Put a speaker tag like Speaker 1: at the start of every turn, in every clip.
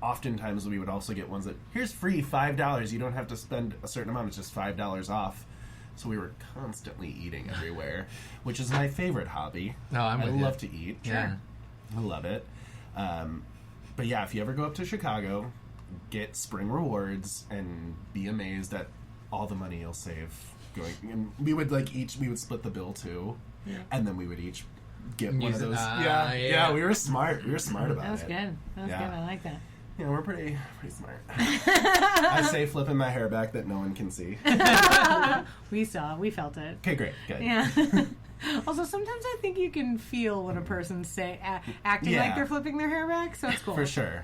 Speaker 1: oftentimes we would also get ones that, here's free $5. You don't have to spend a certain amount. It's just $5 off. So we were constantly eating everywhere, which is my favorite hobby.
Speaker 2: No, I
Speaker 1: love to eat.
Speaker 2: Yeah.
Speaker 1: I love it. But yeah, if you ever go up to Chicago, get spring rewards and be amazed at all the money you'll save going. And we would split the bill too, and then we would each get one of those. Yeah, we were smart. We were smart about it.
Speaker 3: That was good. That was good. I like that.
Speaker 1: Yeah, we're pretty smart. I say flipping my hair back that no one can see.
Speaker 3: We saw. We felt it.
Speaker 1: Okay, great. Good.
Speaker 3: Yeah. Also, sometimes I think you can feel when a person's acting like they're flipping their hair back, so it's cool.
Speaker 1: For sure.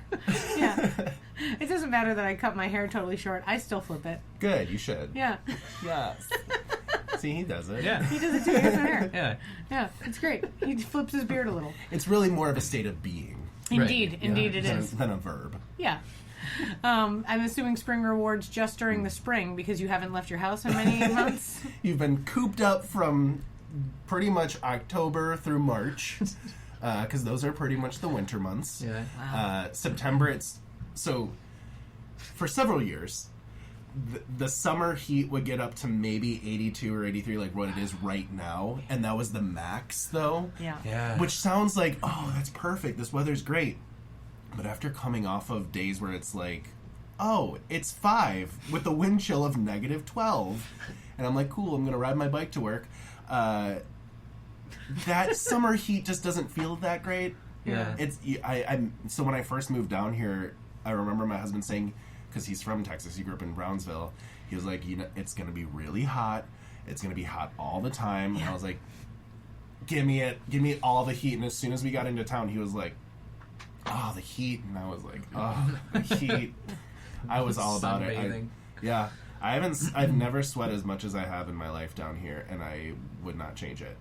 Speaker 3: Yeah. It doesn't matter that I cut my hair totally short. I still flip it.
Speaker 1: Good, you should.
Speaker 3: Yeah.
Speaker 1: Yes. See, he does it.
Speaker 2: Yeah.
Speaker 3: He does it too. He has no hair.
Speaker 2: Yeah.
Speaker 3: Yeah, it's great. He flips his beard a little.
Speaker 1: It's really more of a state of being.
Speaker 3: Indeed.
Speaker 2: Right.
Speaker 3: Indeed it is.
Speaker 1: Than a verb.
Speaker 3: Yeah. I'm assuming spring rewards just during the spring because you haven't left your house in many months.
Speaker 1: You've been cooped up from pretty much October through March, because those are pretty much the winter months.
Speaker 2: Yeah.
Speaker 3: Wow.
Speaker 1: September, so for several years, the summer heat would get up to maybe 82 or 83, like what it is right now, and that was the max, though.
Speaker 2: Yeah.
Speaker 1: Which sounds like, oh, that's perfect, this weather's great. But after coming off of days where it's like, oh, it's 5 with a wind chill of negative 12, and I'm like, cool, I'm going to ride my bike to work. That summer heat just doesn't feel that great.
Speaker 2: Yeah.
Speaker 1: So when I first moved down here, I remember my husband saying, because he's from Texas, he grew up in Brownsville, he was like, it's going to be really hot. It's going to be hot all the time. And I was like, give me all the heat. And as soon as we got into town, he was like, oh, the heat. And I was like, oh, the heat. I was all about it. I've never sweat as much as I have in my life down here, and I would not change it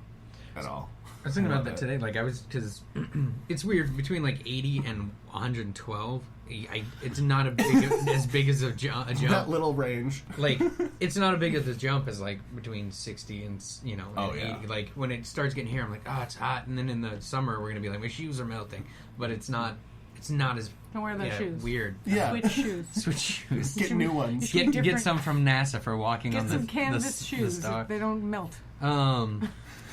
Speaker 1: at all.
Speaker 2: I was thinking about that today. Like, because it's weird, between like 80 and 112, it's not as big as a jump.
Speaker 1: That little range.
Speaker 2: Like, it's not as big as a jump as like between 60 and, and 80. Like, when it starts getting here, I'm like, oh, it's hot. And then in the summer, we're going to be like, my shoes are melting. But it's not as
Speaker 3: don't wear those shoes.
Speaker 2: Weird.
Speaker 1: Yeah.
Speaker 2: Switch shoes.
Speaker 1: Get new ones.
Speaker 2: Get some from NASA for walking on the
Speaker 3: Get some canvas shoes. They don't melt.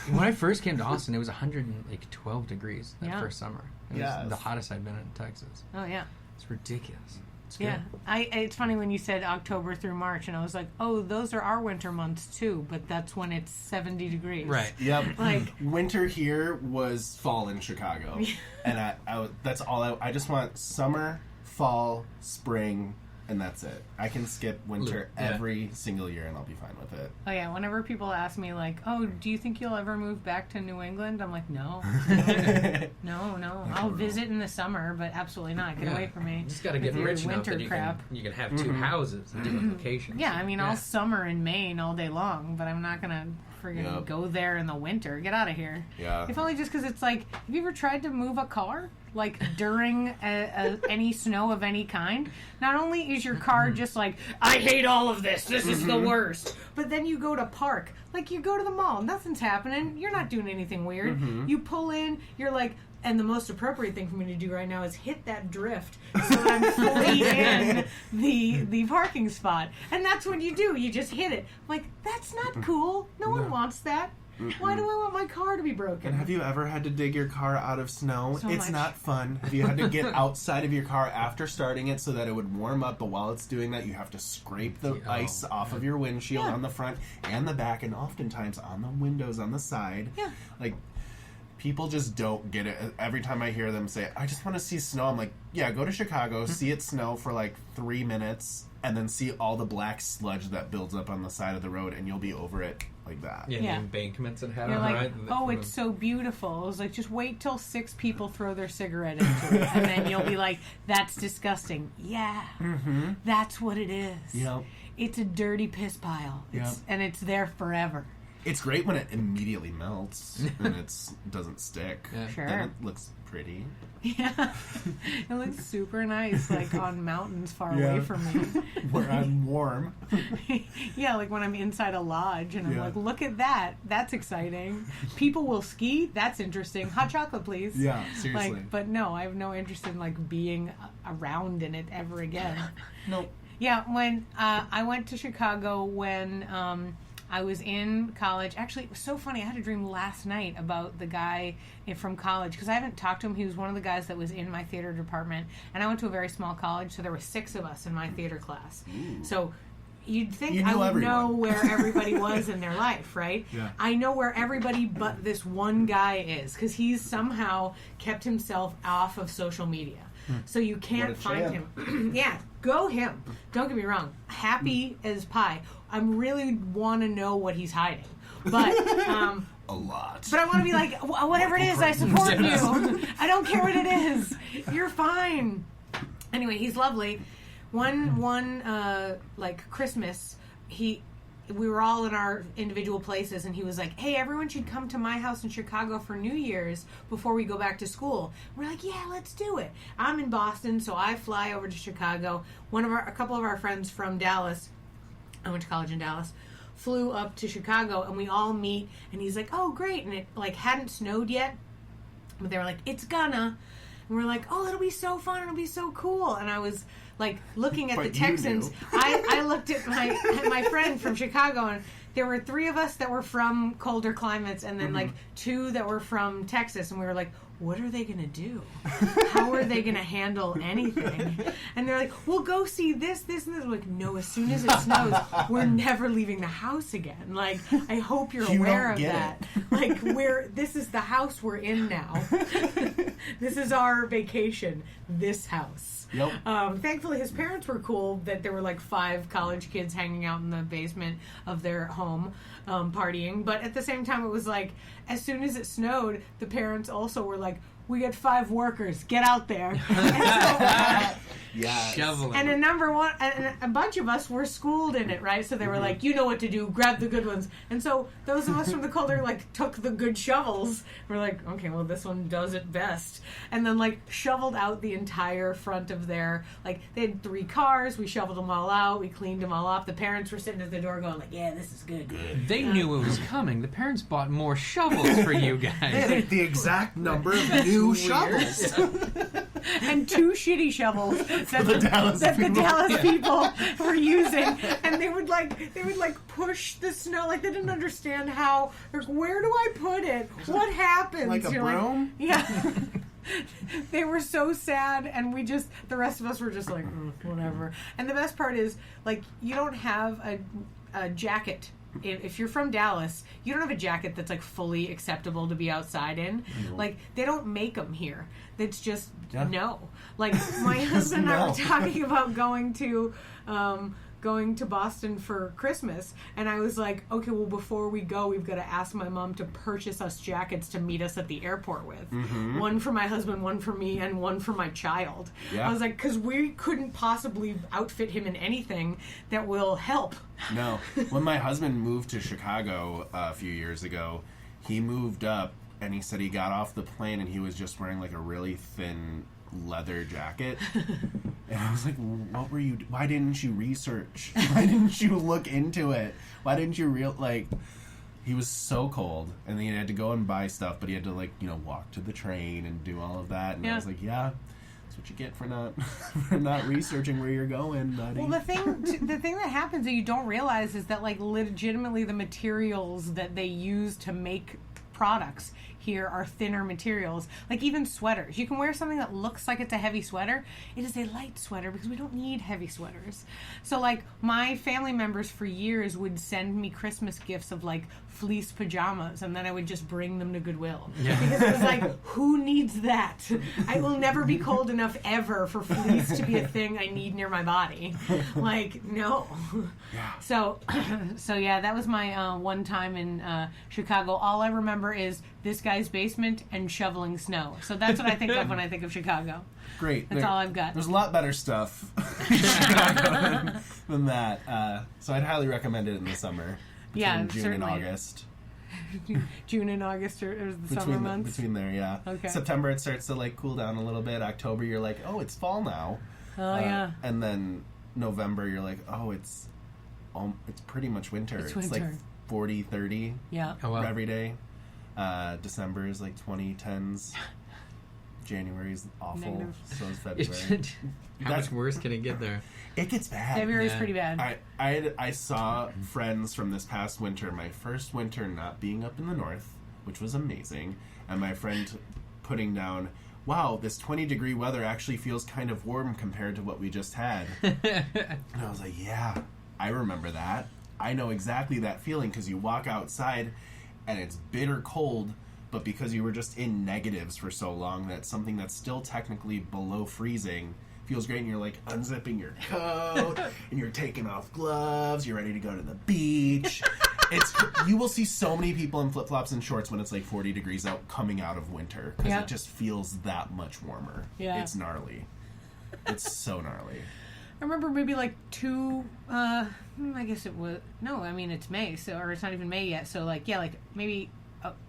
Speaker 2: When I first came to Austin, it was 112 degrees that first summer. It was the hottest I'd been in Texas.
Speaker 3: Oh, yeah.
Speaker 2: It's ridiculous. It's good.
Speaker 3: Yeah. It's funny when you said October through March, and I was like, oh, those are our winter months, too, but that's when it's 70 degrees.
Speaker 2: Right.
Speaker 1: Yep.
Speaker 3: Like,
Speaker 1: winter here was fall in Chicago. And that's all I just want summer, fall, spring, and that's it. I can skip winter every single year and I'll be fine with it.
Speaker 3: Oh yeah, whenever people ask me like, oh, do you think you'll ever move back to New England? I'm like, no. No. I'll visit in the summer, but absolutely not. Get away from me.
Speaker 2: You just got to get rich enough that you can have two houses in different locations.
Speaker 3: Yeah, I mean, I'll summer in Maine all day long, but I'm not going to friggin' go there in the winter. Get out of here.
Speaker 1: Yeah.
Speaker 3: If only just because it's like, have you ever tried to move a car? Like during any snow of any kind, not only is your car just like, I hate all of this, this is the worst, but then you go to park, like you go to the mall, nothing's happening, you're not doing anything weird, you pull in, you're like, and the most appropriate thing for me to do right now is hit that drift so I'm fully in the parking spot, and that's what you do, you just hit it. I'm like, that's not cool, no one wants that. Why do I want my car to be broken?
Speaker 1: And have you ever had to dig your car out of snow? It's
Speaker 3: much.
Speaker 1: not fun. Have you had to get outside of your car after starting it so that it would warm up, but while it's doing that, you have to scrape the ice off of your windshield on the front and the back, and oftentimes on the windows on the side.
Speaker 3: Yeah.
Speaker 1: Like, people just don't get it. Every time I hear them say, I just want to see snow, I'm like, yeah, go to Chicago, see it snow for like 3 minutes, and then see all the black sludge that builds up on the side of the road, and you'll be over it like that.
Speaker 2: Yeah, the embankments and
Speaker 3: You're like,
Speaker 2: right?
Speaker 3: oh, it's so beautiful. I was like, just wait till 6 people throw their cigarette into it, and then you'll be like, that's disgusting. Yeah, that's what it is.
Speaker 1: Yep.
Speaker 3: It's a dirty piss pile, and it's there forever.
Speaker 1: It's great when it immediately melts and it doesn't stick.
Speaker 2: Yeah.
Speaker 3: Sure.
Speaker 1: Then it looks pretty.
Speaker 3: Yeah. It looks super nice, like on mountains far away from me.
Speaker 1: Where I'm warm.
Speaker 3: Yeah, like when I'm inside a lodge and I'm like, look at that. That's exciting. People will ski. That's interesting. Hot chocolate, please.
Speaker 1: Yeah, seriously.
Speaker 3: Like, but no, I have no interest in like being around in it ever again.
Speaker 1: Nope.
Speaker 3: Yeah, when I went to Chicago when I was in college. Actually, it was so funny. I had a dream last night about the guy from college because I haven't talked to him. He was one of the guys that was in my theater department, and I went to a very small college, so there were 6 of us in my theater class.
Speaker 1: Ooh.
Speaker 3: So you'd think
Speaker 1: You
Speaker 3: I
Speaker 1: knew
Speaker 3: would
Speaker 1: everyone.
Speaker 3: know where everybody was in their life, right?
Speaker 1: Yeah.
Speaker 3: I know where everybody but this one guy is because he's somehow kept himself off of social media. So you can't find him. Yeah, go him. Don't get me wrong. Happy as pie. I really want to know what he's hiding. But
Speaker 1: A lot.
Speaker 3: but I want to be like, whatever it is, I support you. I don't care what it is. You're fine. Anyway, he's lovely. One like Christmas, we were all in our individual places, and he was like, hey, everyone should come to my house in Chicago for New Year's before we go back to school. We're like, yeah, let's do it. I'm in Boston, so I fly over to Chicago. A couple of our friends from Dallas, I went to college in Dallas, flew up to Chicago, and we all meet, and he's like, oh, great. And it like hadn't snowed yet, but they were like, it's gonna. And we're like, oh, it'll be so fun, it'll be so cool. And I was like looking at
Speaker 1: But
Speaker 3: the Texans.
Speaker 1: you
Speaker 3: I looked at my friend from Chicago, and there were 3 of us that were from colder climates, and then like 2 that were from Texas, and we were like, what are they gonna do? How are they gonna handle anything? And they're like, we'll go see this, and this. I'm like, no, as soon as it snows, we're never leaving the house again. Like, I hope you're aware of that. Like, this is the house we're in now. This is our vacation, this house.
Speaker 1: Yep.
Speaker 3: Thankfully, his parents were cool that there were like 5 college kids hanging out in the basement of their home partying. But at the same time, it was like, as soon as it snowed, the parents also were like, we got 5 workers, get out there.
Speaker 1: Yes.
Speaker 2: Shoveling.
Speaker 3: And a bunch of us were schooled in it, right? So they were like, you know what to do, grab the good ones. And so those of us from the colder like took the good shovels. We're like, okay, well, this one does it best. And then like shoveled out the entire front of their, like, they had 3 cars, we shoveled them all out, we cleaned them all up. The parents were sitting at the door going like, yeah, this is good.
Speaker 2: They knew it was coming. The parents bought more shovels for you
Speaker 1: They
Speaker 2: guys.
Speaker 1: had the exact number of new shovels.
Speaker 3: And 2 shitty shovels that
Speaker 1: The Dallas
Speaker 3: people were using, and they would push the snow, like they didn't understand how, like, where do I put it? What happens?
Speaker 1: Like a broom?
Speaker 3: Yeah. They were so sad, and the rest of us were just like, whatever. And the best part is, like, you don't have a jacket. If you're from Dallas, you don't have a jacket that's like fully acceptable to be outside in.
Speaker 1: No.
Speaker 3: Like, they don't make them here. It's just no. Like, my
Speaker 1: Just
Speaker 3: husband and I
Speaker 1: no.
Speaker 3: were talking about going to Boston for Christmas, and I was like, okay, well, before we go, we've got to ask my mom to purchase us jackets to meet us at the airport with. One for my husband, one for me, and one for my child.
Speaker 1: Yeah.
Speaker 3: I was like, because we couldn't possibly outfit him in anything that will help.
Speaker 1: No. When my husband moved to Chicago a few years ago, he moved up, and he said he got off the plane and he was just wearing like a really thin leather jacket. And I was like, why didn't you research? Why didn't you look into it? Why didn't you he was so cold, and then he had to go and buy stuff, but he had to walk to the train and do all of that. And I was like, yeah, that's what you get for not researching where you're going, buddy.
Speaker 3: Well, the thing that happens that you don't realize is that, like, legitimately the materials that they use to make products here are thinner materials. Like, even sweaters. You can wear something that looks like it's a heavy sweater. It is a light sweater because we don't need heavy sweaters. So, like, my family members for years would send me Christmas gifts of, like, fleece pajamas, and then I would just bring them to Goodwill.
Speaker 2: Yeah.
Speaker 3: Because it was like, who needs that? I will never be cold enough ever for fleece to be a thing I need near my body. Like, no.
Speaker 1: Yeah.
Speaker 3: So yeah, that was my one time in Chicago. All I remember is this guy's basement and shoveling snow. So that's what I think of when I think of Chicago.
Speaker 1: Great.
Speaker 3: That's all I've got.
Speaker 1: There's a lot better stuff in Chicago than that. So I'd highly recommend it in the summer.
Speaker 3: Yeah,
Speaker 1: Between June
Speaker 3: certainly.
Speaker 1: and August.
Speaker 3: June and August are the summer months?
Speaker 1: Between there, yeah.
Speaker 3: Okay.
Speaker 1: September, it starts to, like, cool down a little bit. October, you're like, oh, it's fall now.
Speaker 3: Oh, yeah.
Speaker 1: And then November, you're like, oh, it's pretty much winter.
Speaker 3: It's
Speaker 1: like
Speaker 3: winter.
Speaker 1: 40, 30
Speaker 3: Yeah.
Speaker 2: Oh, wow.
Speaker 1: every day. December is like 2010s. January's awful.
Speaker 3: Negative.
Speaker 1: So is February.
Speaker 2: How much worse can it get there?
Speaker 1: It gets bad.
Speaker 3: February's
Speaker 2: Yeah.
Speaker 3: pretty bad.
Speaker 1: I saw friends from this past winter, my first winter not being up in the north, which was amazing, and my friend putting down, wow, this 20-degree weather actually feels kind of warm compared to what we just had. And I was like, yeah, I remember that. I know exactly that feeling, because you walk outside and it's bitter cold, but because you were just in negatives for so long, that something that's still technically below freezing feels great, and you're like unzipping your coat and you're taking off gloves, you're ready to go to the beach. You will see so many people in flip-flops and shorts when it's like 40 degrees out coming out of winter, because it just feels that much warmer.
Speaker 3: Yeah.
Speaker 1: It's gnarly. It's so gnarly.
Speaker 3: I remember maybe like I guess it was, no, I mean, it's May, so, or it's not even May yet, so like, yeah, like maybe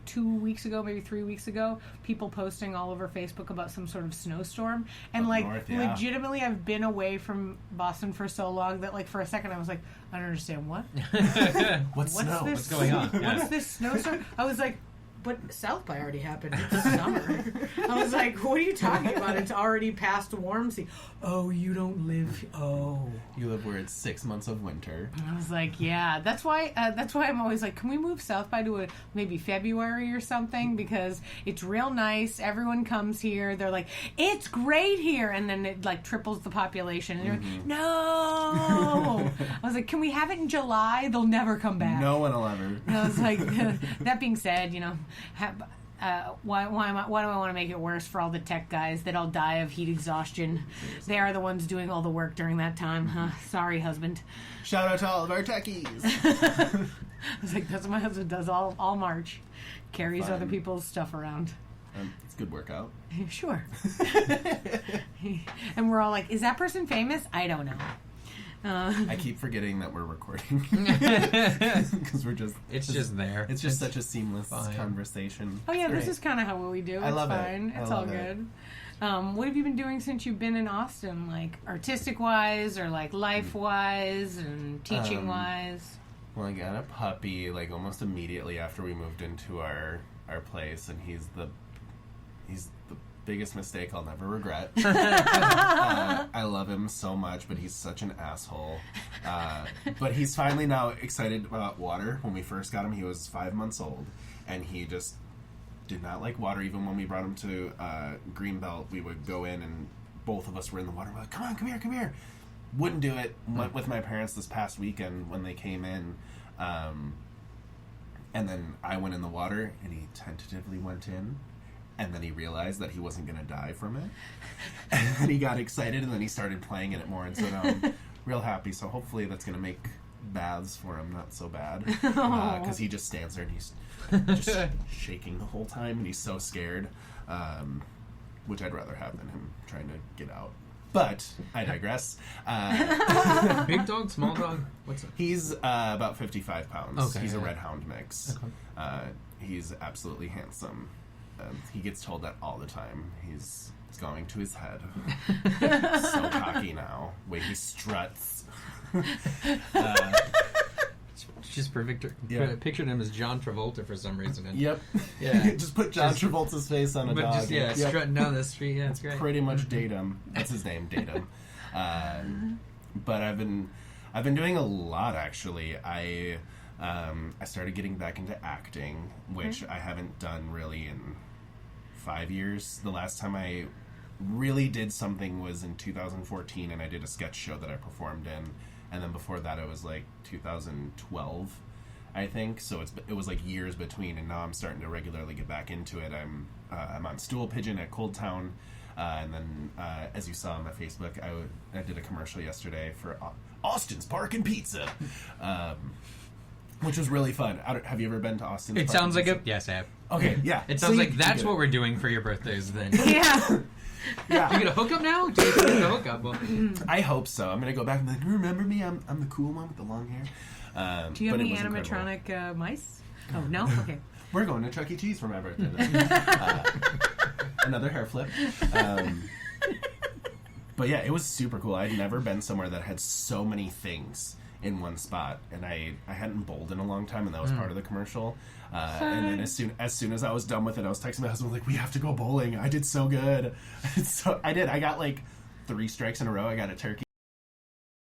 Speaker 3: 2 weeks ago, maybe 3 weeks ago, people posting all over Facebook about some sort of snowstorm, and
Speaker 1: Up
Speaker 3: like
Speaker 1: north, yeah.
Speaker 3: legitimately, I've been away from Boston for so long that like for a second I was like, I don't understand what.
Speaker 1: What's snow?
Speaker 3: This,
Speaker 2: What's going on?
Speaker 3: What's
Speaker 2: Yeah.
Speaker 3: this snowstorm? I was like, but South by already happened. It's summer. I was like, what are you talking about? It's already past warm season. Oh, you don't live. Oh.
Speaker 1: You live where it's 6 months of winter.
Speaker 3: And I was like, yeah. That's why I'm always like, can we move South by to maybe February or something? Because it's real nice. Everyone comes here. They're like, it's great here. And then it like triples the population. And they're like, no. I was like, can we have it in July? They'll never come back.
Speaker 1: No one will ever.
Speaker 3: And I was like, that being said, you know, why do I want to make it worse for all the tech guys that all die of heat exhaustion? They are the ones doing all the work during that time. Sorry, husband.
Speaker 1: Shout out to all of our techies.
Speaker 3: I was like, that's what my husband does all March. Carries
Speaker 1: Fun.
Speaker 3: other people's stuff around.
Speaker 1: It's a good workout.
Speaker 3: Sure. And we're all like, is that person famous? I don't know.
Speaker 1: I keep forgetting that we're recording because
Speaker 2: It's just there.
Speaker 1: It's just such a seamless
Speaker 2: fine.
Speaker 1: conversation.
Speaker 3: Oh yeah,
Speaker 1: It's
Speaker 3: this
Speaker 1: great.
Speaker 3: is kind of how we do. It's
Speaker 1: I love it.
Speaker 3: fine.
Speaker 1: I
Speaker 3: It's all
Speaker 1: love it.
Speaker 3: good. What have you been doing since you've been in Austin, like artistic wise or like life wise and teaching wise?
Speaker 1: Well, I got a puppy like almost immediately after we moved into our place, and he's the biggest mistake I'll never regret. I love him so much, but he's such an asshole. But he's finally now excited about water. When we first got him, he was 5 months old, and he just did not like water. Even when we brought him to Greenbelt, we would go in, and both of us were in the water. We're like, come on, come here. Wouldn't do it. Went with my parents this past weekend when they came in. And then I went in the water, and he tentatively went in. And then he realized that he wasn't going to die from it. And then he got excited, and then he started playing in it more. And so now I'm real happy. So hopefully that's going to make baths for him not so bad. Because he just stands there, and he's just shaking the whole time, and he's so scared. Which I'd rather have than him trying to get out. But I digress.
Speaker 2: Big dog, small dog? What's it?
Speaker 1: He's about 55 pounds.
Speaker 2: Okay,
Speaker 1: He's a
Speaker 2: yeah.
Speaker 1: red hound mix.
Speaker 2: Okay.
Speaker 1: He's absolutely handsome. He gets told that all the time. He's going to his head. So cocky now. Way he struts.
Speaker 2: Just perfect.
Speaker 1: Yeah.
Speaker 2: Pictured him as John Travolta for some reason. And
Speaker 1: Yep.
Speaker 2: Yeah.
Speaker 1: Just put John Travolta's face on a
Speaker 2: But
Speaker 1: dog.
Speaker 2: just, yeah,
Speaker 1: Yep.
Speaker 2: strutting down the street. Yeah, it's great.
Speaker 1: Pretty much Datum. That's his name, Datum. But I've been doing a lot, actually. I started getting back into acting, which I haven't done really in 5 years. The last time I really did something was in 2014, and I did a sketch show that I performed in. And then before that, it was like 2012, I think. So it was like years between, and now I'm starting to regularly get back into it. I'm on Stool Pigeon at Coldtowne, and then as you saw on my Facebook, I did a commercial yesterday for Austin's Park and Pizza, which was really fun. Have you ever been to Austin's?
Speaker 2: It
Speaker 1: Park
Speaker 2: sounds
Speaker 1: and
Speaker 2: like
Speaker 1: Pizza?
Speaker 2: Yes, I have.
Speaker 1: Okay, yeah.
Speaker 2: It sounds
Speaker 1: So
Speaker 2: like that's
Speaker 1: you
Speaker 2: what we're doing for your birthdays then.
Speaker 3: Yeah.
Speaker 1: Yeah.
Speaker 2: You get a hookup now? Do you get a hookup? Well,
Speaker 1: I hope so. I'm gonna go back and be like, remember me? I'm the cool one with the long hair.
Speaker 3: Do you have
Speaker 1: but it
Speaker 3: any
Speaker 1: was incredible.
Speaker 3: animatronic mice? Oh, no? Okay.
Speaker 1: We're going to Chuck E. Cheese for my birthday. Another hair flip. But yeah, it was super cool. I'd never been somewhere that had so many things in one spot, and I hadn't bowled in a long time, and that was part of the commercial. And then as soon as I was done with it, I was texting my husband like, "We have to go bowling. I did so good." So I did. I got like 3 strikes in a row. I got a turkey.